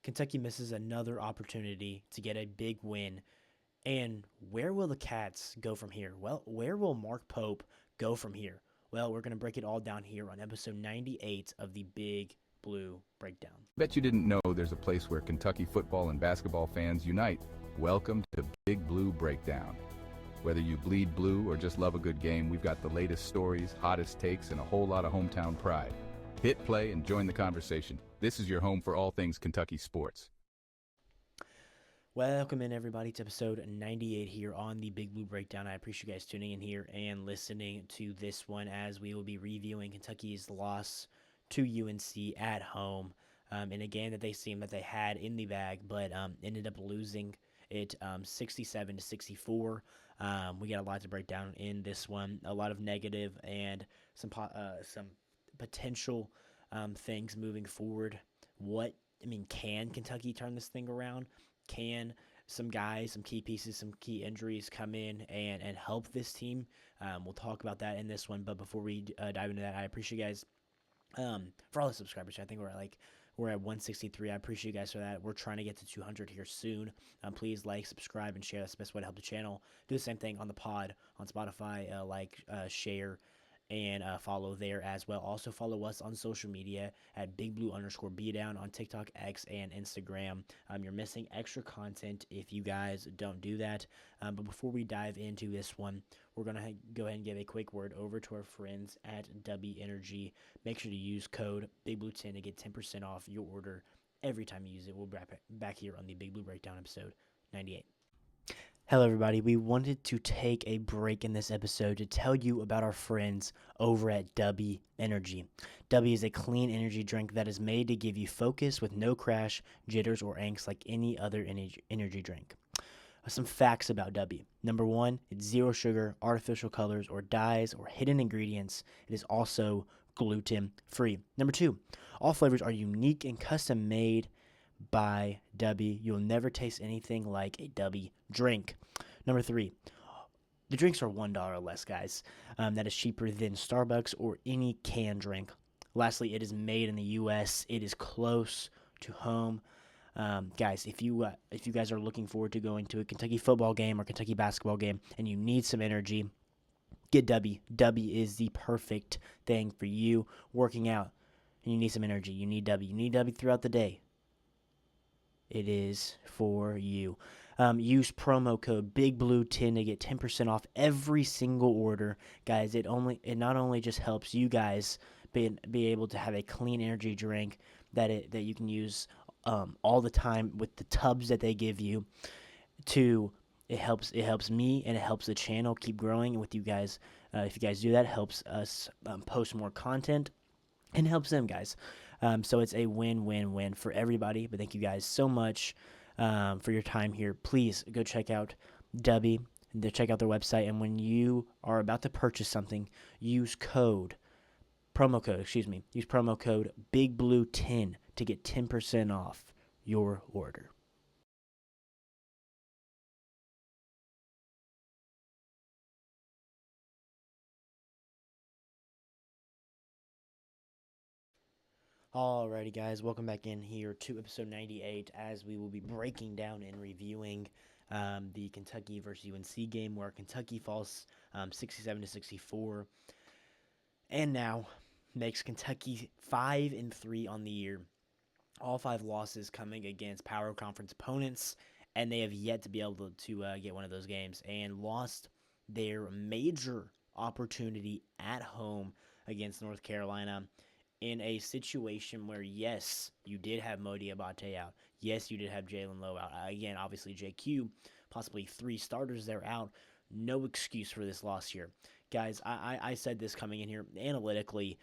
Kentucky misses another opportunity to get a big win. And where will the Cats go from here? Well, where will Mark Pope go from here? Well, we're going to break it all down here on episode 98 of the Big Blue Breakdown. Bet you didn't know there's a place where Kentucky football and basketball fans unite. Welcome to Big Blue Breakdown. Whether you bleed blue or just love a good game, we've got the latest stories, hottest takes, and a whole lot of hometown pride. Hit play and join the conversation. This is your home for all things Kentucky sports. Welcome in, everybody, to episode 98 here on the Big Blue Breakdown. I appreciate you guys tuning in here and listening to this one as we will be reviewing Kentucky's loss to UNC at home in a game that they seemed that they had in the bag, but ended up losing it 67-64. We got a lot to break down in this one, a lot of negative and some potential things moving forward. Can Kentucky turn this thing around? Can some guys, some key pieces, some key injuries come in and help this team? We'll talk about that in this one. But before we dive into that, I appreciate you guys for all the subscribers. I think we're at 163. I appreciate you guys for that. We're trying to get to 200 here soon. Please like, subscribe, and share. That's the best way to help the channel. Do the same thing on the pod, on Spotify. Share, and follow there as well. Also follow us on social media at BigBlue_Beatdown on TikTok, X, and Instagram. You're missing extra content if you guys don't do that. But before we dive into this one, we're going to go ahead and give a quick word over to our friends at W Energy. Make sure to use code BIGBLUE10 to get 10% off your order every time you use it. We'll be back here on the Big Blue Breakdown episode 98. Hello, everybody. We wanted to take a break in this episode to tell you about our friends over at W Energy. W is a clean energy drink that is made to give you focus with no crash, jitters, or angst like any other energy drink. Some facts about W. Number one, it's zero sugar, artificial colors, or dyes, or hidden ingredients. It is also gluten-free. Number two, all flavors are unique and custom made by W. You'll never taste anything like a W drink. Number three, the drinks are $1 less, guys. That is cheaper than Starbucks or any canned drink. Lastly, it is made in the U.S. It is close to home. Guys, if you guys are looking forward to going to a Kentucky football game or Kentucky basketball game and you need some energy, get W. W is the perfect thing for you. Working out and you need some energy, you need W. You need W throughout the day. It is for you. Use promo code BIGBLUE10 to get 10% off every single order. Guys, it not only just helps you guys be able to have a clean energy drink that you can use all the time with the tubs that they give you. It helps me and it helps the channel keep growing. And with you guys, if you guys do that, it helps us post more content and helps them, guys. So it's a win-win-win for everybody. But thank you guys so much for your time here. Please go check out W. Check out their website. And when you are about to purchase something, use promo code BIGBLUE10 to get 10% off your order. Alrighty, guys, welcome back in here to episode 98 as we will be breaking down and reviewing the Kentucky versus UNC game where Kentucky falls 67-64 and now makes Kentucky 5-3 on the year. All 5 losses coming against power conference opponents, and they have yet to be able to get one of those games and lost their major opportunity at home against North Carolina in a situation where, yes, you did have Mo Diabate out. Yes, you did have Jalen Lowe out. Again, obviously JQ, possibly 3 starters there out. No excuse for this loss here. Guys, I said this coming in here analytically.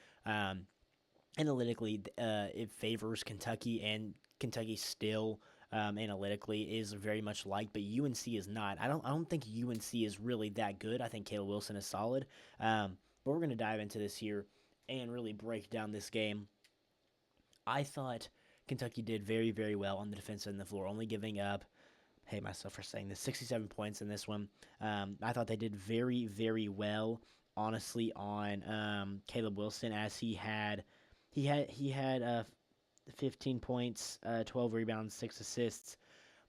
It favors Kentucky, and Kentucky still analytically is very much liked, but UNC is not. I don't think UNC is really that good. I think Caleb Wilson is solid. But we're going to dive into this here and really break down this game. I thought Kentucky did very, very well on the defensive end of the floor, only giving up, hate myself for saying this, 67 points in this one. I thought they did very, very well, honestly, on Caleb Wilson, as he had 15 points, 12 rebounds, 6 assists,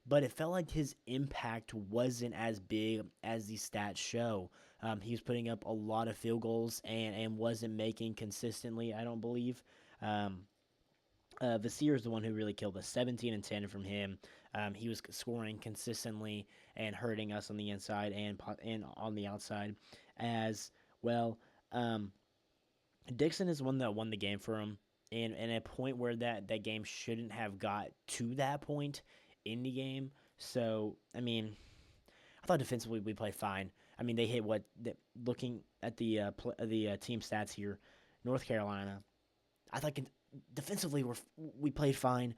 but it felt like his impact wasn't as big as the stats show. He was putting up a lot of field goals and wasn't making consistently, I don't believe. Um, Vasir is the one who really killed us. 17 and 10 from him. He was scoring consistently and hurting us on the inside and on the outside as well. Um, Dixon is the one that won the game for him, and a point where that game shouldn't have got to that point in the game. So I mean, I thought defensively we played fine. I mean, they hit what looking at the team stats here, North Carolina. I thought defensively we played fine.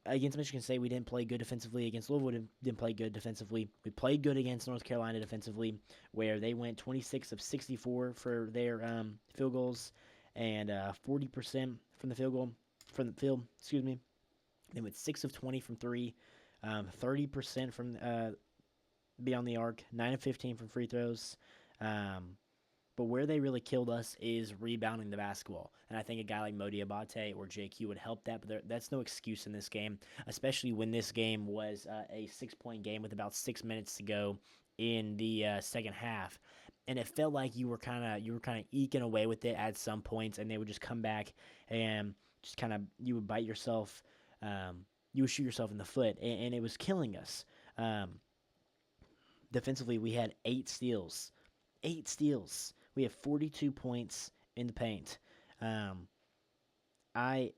Against Michigan State, we didn't play good defensively. Against Louisville, didn't play good defensively. We played good against North Carolina defensively, where they went 26 of 64 for their field goals and 40% from the field. Excuse me. They went 6 of 20 from three, 30% from beyond the arc, 9 of 15 from free throws. But where they really killed us is rebounding the basketball. And I think a guy like Modi Abate or JQ would help that, but that's no excuse in this game, especially when this game was a 6 point game with about 6 minutes to go in the second half. And it felt like you were kind of eking away with it at some points, and they would just come back and just kind of you would bite yourself, you would shoot yourself in the foot, and it was killing us. Um, Defensively, we had 8 steals, 8 steals. We have 42 points in the paint. Um, I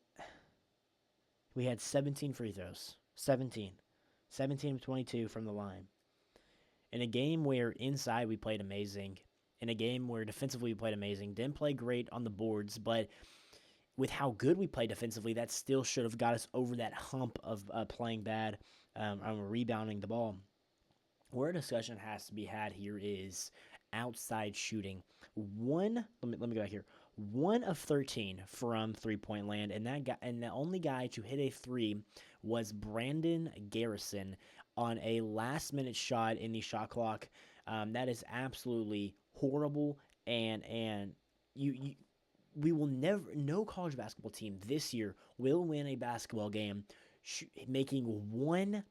we had 17 free throws. 17. 17 of 22 from the line. In a game where inside we played amazing, in a game where defensively we played amazing, didn't play great on the boards, but with how good we played defensively, that still should have got us over that hump of playing bad, rebounding the ball. Where a discussion has to be had here is outside shooting. Let me go back here. 1 of 13 from 3 point land, and the only guy to hit a three was Brandon Garrison on a last minute shot in the shot clock. That is absolutely horrible, and you we will never, no college basketball team this year will win a basketball game making 1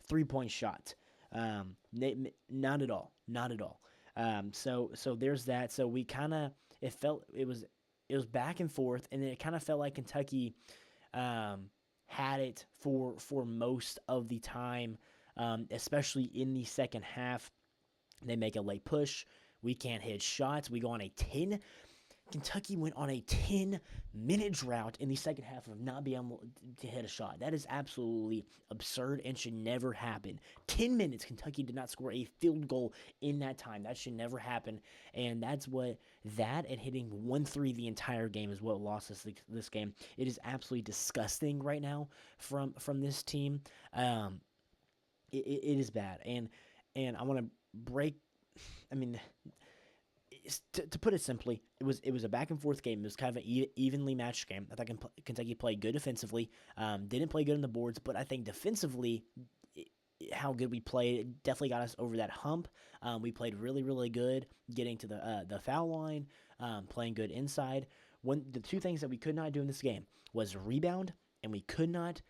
3 point shot. Not at all, not at all. So there's that. So we kind of it was back and forth, and it kind of felt like Kentucky had it for most of the time, especially in the second half. They make a late push. We can't hit shots. We go on a 10. Kentucky went on a 10-minute drought in the second half of not being able to hit a shot. That is absolutely absurd and should never happen. 10 minutes, Kentucky did not score a field goal in that time. That should never happen. And that and hitting 1 3 the entire game is what lost us this game. It is absolutely disgusting right now from this team. It is bad. And I want to break. I mean, to put it simply, it was a back and forth game. It was kind of an evenly matched game. I thought Kentucky played good defensively. Didn't play good on the boards, but I think defensively, how good we played definitely got us over that hump. We played really, really good, getting to the foul line, playing good inside. The two things that we could not do in this game was rebound, and we could not.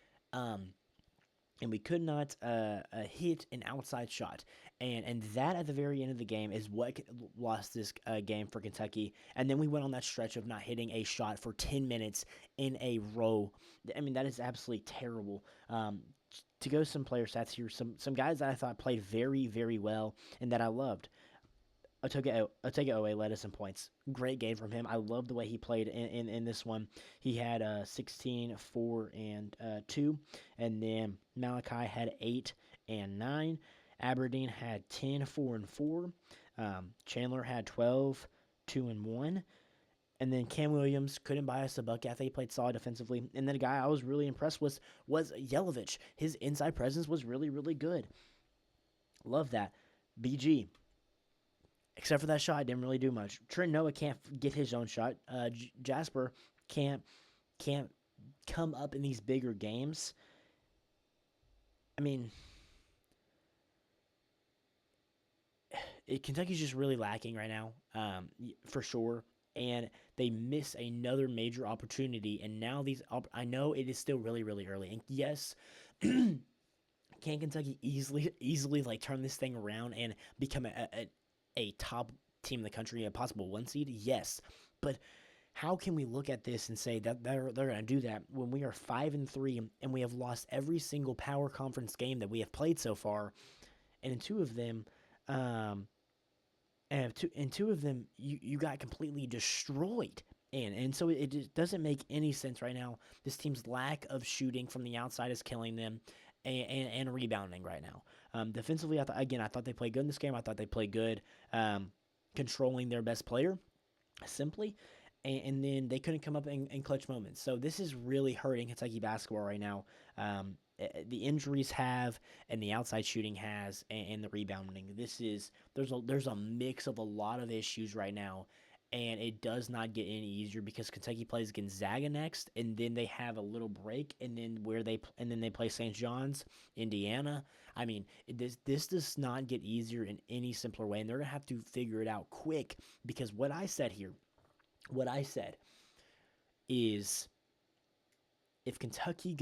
Hit an outside shot, and that at the very end of the game is what lost this game for Kentucky. And then we went on that stretch of not hitting a shot for 10 minutes in a row. I mean, that is absolutely terrible. To go some player stats here, some guys that I thought played very, very well and that I loved. Otega Owe led us in points. Great game from him. I love the way he played in this one. He had 16, 4, and 2. And then Malachi had 8 and 9. Aberdeen had 10, 4, and 4. Chandler had 12, 2, and 1. And then Cam Williams couldn't buy us a buck after he played solid defensively. And then a guy I was really impressed with was Yelovich. His inside presence was really, really good. Love that. BG. Except for that shot, didn't really do much. Trent Noah can't get his own shot. Jasper can't come up in these bigger games. I mean, Kentucky's just really lacking right now, for sure. and they miss another major opportunity. And now I know it is still really, really early. And yes, can Kentucky easily like turn this thing around and become a top team in the country, a possible 1 seed? Yes, but how can we look at this and say that they're going to do that when we are 5-3 and we have lost every single power conference game that we have played so far, and in two of them, um, in two of them you got completely destroyed. And so it just doesn't make any sense right now. This team's lack of shooting from the outside is killing them, and rebounding right now. Defensively, I thought they played good in this game. I thought they played good, controlling their best player simply, and then they couldn't come up in clutch moments. So this is really hurting Kentucky basketball right now. The injuries have, and the outside shooting has, and the rebounding. There's a mix of a lot of issues right now, and it does not get any easier because Kentucky plays Gonzaga next, and then they have a little break, and then they play St. John's, Indiana. I mean, this does not get easier in any simpler way, and they're gonna have to figure it out quick because what I said is if Kentucky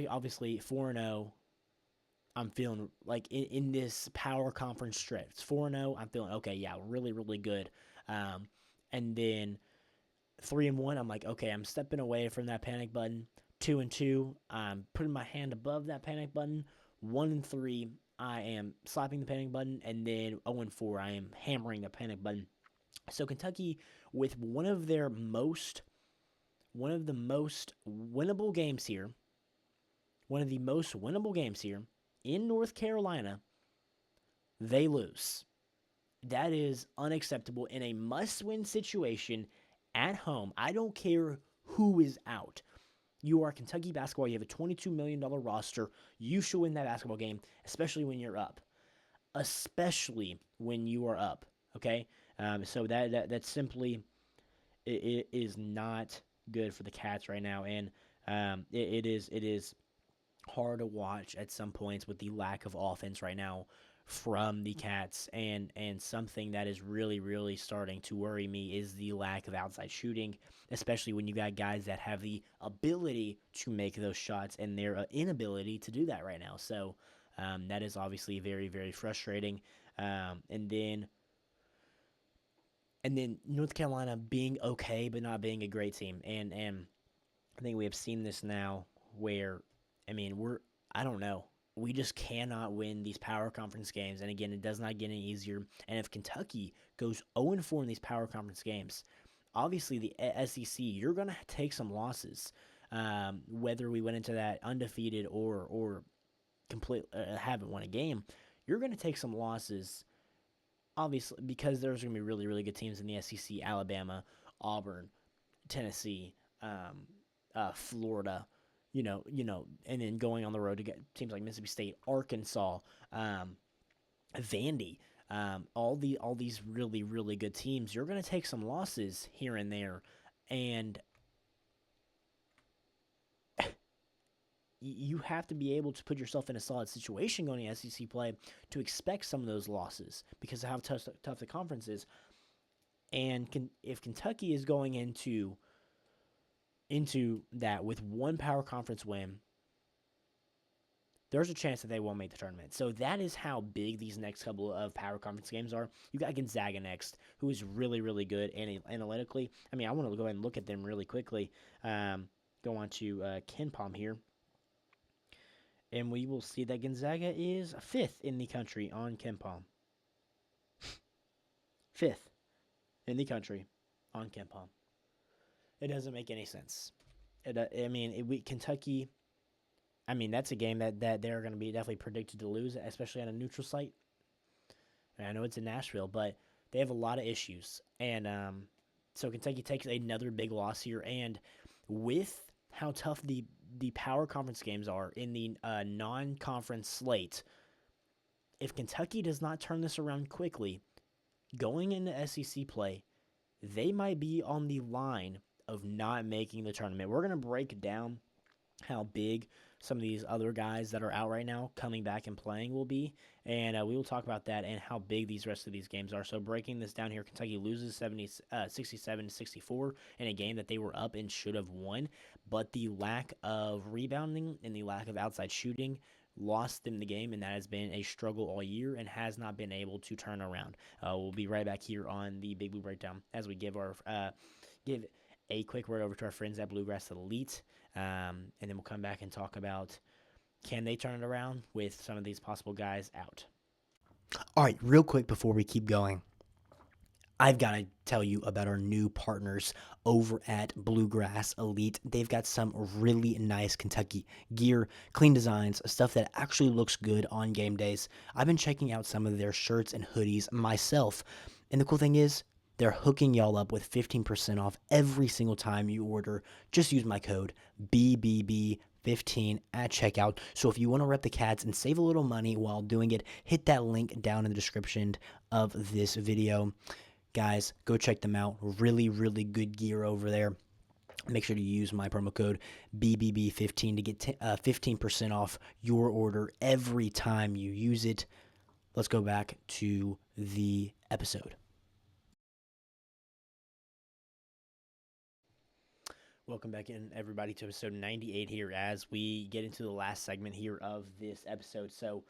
obviously 4-0, I'm feeling like in this power conference stretch. It's 4-0. I'm feeling okay. Yeah, really, really good. And then 3-1. I'm like, okay, I'm stepping away from that panic button. 2-2. I'm putting my hand above that panic button. 1-3. I am slapping the panic button, and then 0-4. I am hammering the panic button. So Kentucky, with one of the most winnable games here, in North Carolina, they lose. That is unacceptable in a must-win situation at home. I don't care who is out. You are Kentucky basketball. You have a $22 million roster. You should win that basketball game, especially when you're up. Especially when you are up. Okay? So that simply it is not good for the Cats right now, and it is hard to watch at some points with the lack of offense right now from the Cats, and something that is really, really starting to worry me is the lack of outside shooting, especially when you got guys that have the ability to make those shots and their inability to do that right now. So that is obviously very, very frustrating. And then North Carolina being okay but not being a great team, and I think we have seen this now where, I mean, I don't know. We just cannot win these power conference games. And again, it does not get any easier. And if Kentucky goes 0-4 in these power conference games, obviously the SEC, you're going to take some losses. Whether we went into that undefeated or haven't won a game, you're going to take some losses, obviously, because there's going to be really, really good teams in the SEC: Alabama, Auburn, Tennessee, Florida. And then going on the road to get teams like Mississippi State, Arkansas, Vandy, all these really, really good teams. You're going to take some losses here and there, and you have to be able to put yourself in a solid situation going to SEC play to expect some of those losses because of how tough the conference is. And if Kentucky is going into that with one power conference win, there's a chance that they won't make the tournament. So that is how big these next couple of power conference games are. You got Gonzaga next, who is really, really good analytically. I mean, I want to go ahead and look at them really quickly. Go on to KenPom here. And we will see that Gonzaga is 5th in the country on KenPom. 5th in the country on KenPom. It doesn't make any sense. Kentucky, I mean, that's a game that they're going to be definitely predicted to lose, especially on a neutral site. And I know it's in Nashville, but they have a lot of issues. And so Kentucky takes another big loss here. And with how tough the power conference games are in the non-conference slate, if Kentucky does not turn this around quickly, going into SEC play, they might be on the line of not making the tournament. We're going to break down how big some of these other guys that are out right now coming back and playing will be. And we will talk about that and how big these rest of these games are. So breaking this down here, Kentucky loses 67-64 in a game that they were up and should have won. But the lack of rebounding and the lack of outside shooting lost them the game, and that has been a struggle all year and has not been able to turn around. We'll be right back here on the Big Blue Breakdown as we give a quick word over to our friends at Bluegrass Elite, and then we'll come back and talk about can they turn it around with some of these possible guys out. All right, real quick before we keep going, I've got to tell you about our new partners over at Bluegrass Elite. They've got some really nice Kentucky gear, clean designs, stuff that actually looks good on game days. I've been checking out some of their shirts and hoodies myself, and the cool thing is, they're hooking y'all up with 15% off every single time you order. Just use my code BBB15 at checkout. So if you want to rep the Cats and save a little money while doing it, hit that link down in the description of this video. Guys, go check them out. Really, really good gear over there. Make sure to use my promo code BBB15 to get 15% off your order every time you use it. Let's go back to the episode. Welcome back in, everybody, to episode 98 here as we get into the last segment here of this episode. So,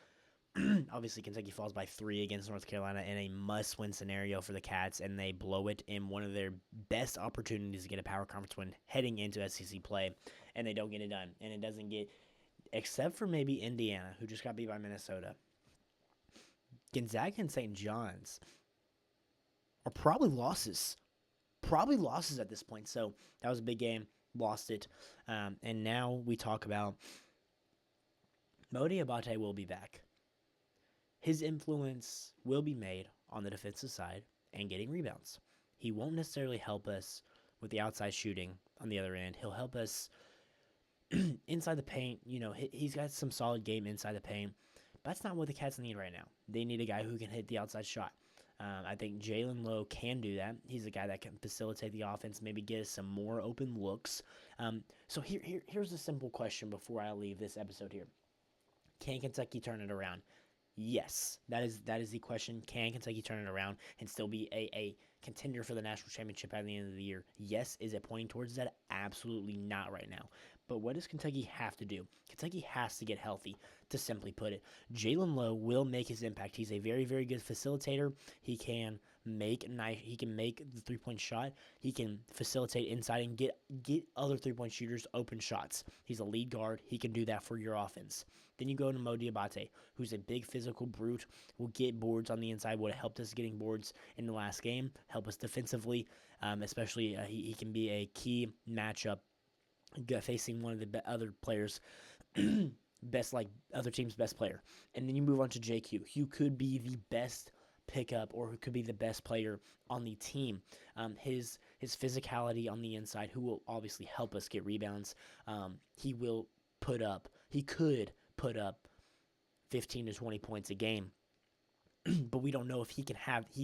obviously, Kentucky falls by 3 against North Carolina in a must-win scenario for the Cats, and they blow it in one of their best opportunities to get a power conference win heading into SEC play, and they don't get it done. And it doesn't get, except for maybe Indiana, who just got beat by Minnesota. Gonzaga and St. John's are probably losses. Probably losses at this point. So that was a big game. Lost it. And now we talk about Mo Diabate will be back. His influence will be made on the defensive side and getting rebounds. He won't necessarily help us with the outside shooting on the other end. He'll help us inside the paint. You know, he's got some solid game inside the paint. But that's not what the Cats need right now. They need a guy who can hit the outside shot. I think Jalen Lowe can do that. He's a guy that can facilitate the offense, maybe get us some more open looks. So here's a simple question before I leave this episode here. Can Kentucky turn it around? Yes, that is the question. Can Kentucky turn it around and still be a contender for the national championship at the end of the year? Yes. Is it pointing towards that? Absolutely not right now. But what does Kentucky have to do? Kentucky has to get healthy, to simply put it. Jalen Lowe will make his impact. He's a very, very good facilitator. He can make the three-point shot. He can facilitate inside and get other three-point shooters open shots. He's a lead guard. He can do that for your offense. Then you go to Mo Diabate, who's a big physical brute, will get boards on the inside, would have helped us getting boards in the last game, help us defensively, especially he can be a key matchup facing one of the other players, other team's best player. And then you move on to JQ, who could be the best pickup or who could be the best player on the team. His physicality on the inside, who will obviously help us get rebounds. He could put up 15 to 20 points a game. But we don't know if he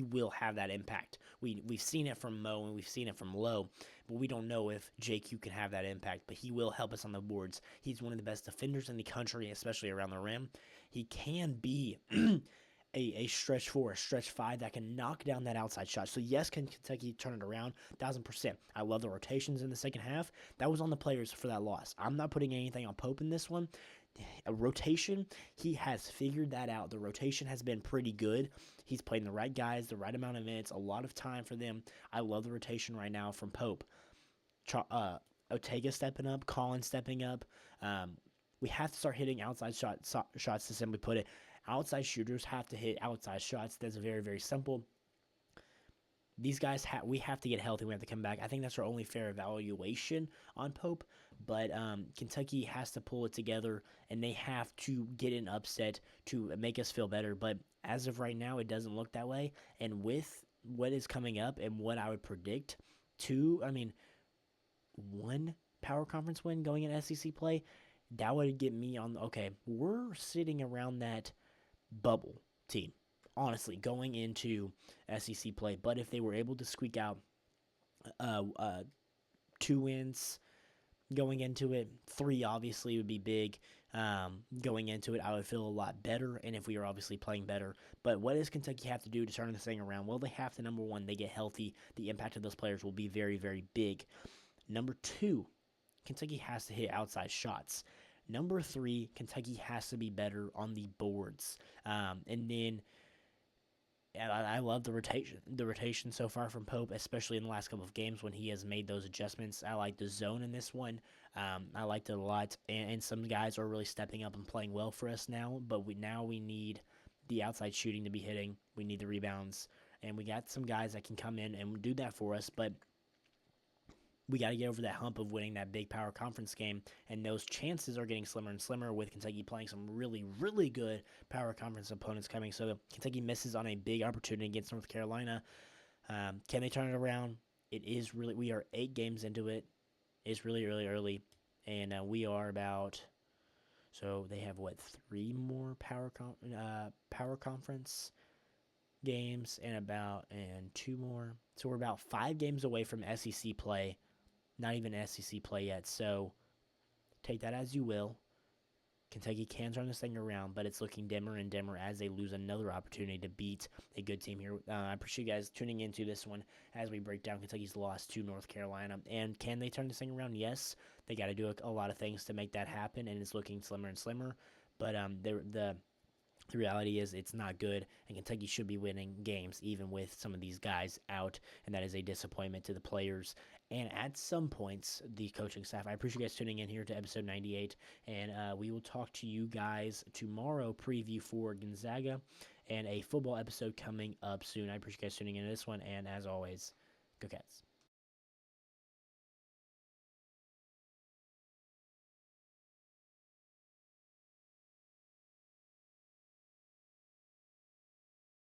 will have that impact. We've seen it from Mo and we've seen it from Lowe, but we don't know if JQ can have that impact. But he will help us on the boards. He's one of the best defenders in the country, especially around the rim. He can be a stretch 4, a stretch 5 that can knock down that outside shot. So yes, can Kentucky turn it around? 1,000%. I love the rotations in the second half. That was on the players for that loss. I'm not putting anything on Pope in this one. A rotation, he has figured that out. The rotation has been pretty good. He's playing the right guys, the right amount of minutes, a lot of time for them. I love the rotation right now from Pope. Otega stepping up, Collins stepping up. We have to start hitting outside shots, to simply put it. Outside shooters have to hit outside shots. That's very, very simple. These guys, we have to get healthy. We have to come back. I think that's our only fair evaluation on Pope. But Kentucky has to pull it together, and they have to get an upset to make us feel better. But as of right now, it doesn't look that way. And with what is coming up and what I would predict, one power conference win going in SEC play, that would get me on, okay, we're sitting around that bubble team, honestly, going into SEC play. But if they were able to squeak out 2 wins, going into it. 3 obviously would be big. Going into it, I would feel a lot better, and if we are obviously playing better. But what does Kentucky have to do to turn this thing around? Well, they have to, number one, they get healthy. The impact of those players will be very, very big. Number two, Kentucky has to hit outside shots. Number three, Kentucky has to be better on the boards. And then I love the rotation so far from Pope, especially in the last couple of games when he has made those adjustments. I like the zone in this one. I liked it a lot, and some guys are really stepping up and playing well for us now. But we need the outside shooting to be hitting. We need the rebounds, and we got some guys that can come in and do that for us. But we got to get over that hump of winning that big power conference game, and those chances are getting slimmer and slimmer with Kentucky playing some really, really good power conference opponents coming. So Kentucky misses on a big opportunity against North Carolina. Can they turn it around? It is really, we are 8 games into it. It's really, really early, and we are about, so they have what, 3 more power conference games and 2 more. So we're about 5 games away from SEC play. Not even SEC play yet, so take that as you will. Kentucky can turn this thing around, but it's looking dimmer and dimmer as they lose another opportunity to beat a good team here. I appreciate you guys tuning into this one as we break down Kentucky's loss to North Carolina. And can they turn this thing around? Yes. They got to do a lot of things to make that happen, and it's looking slimmer and slimmer. But the reality is it's not good, and Kentucky should be winning games even with some of these guys out, and that is a disappointment to the players and at some points the coaching staff. I appreciate you guys tuning in here to episode 98, and we will talk to you guys tomorrow, preview for Gonzaga, and a football episode coming up soon. I appreciate you guys tuning in to this one, and as always, go Cats.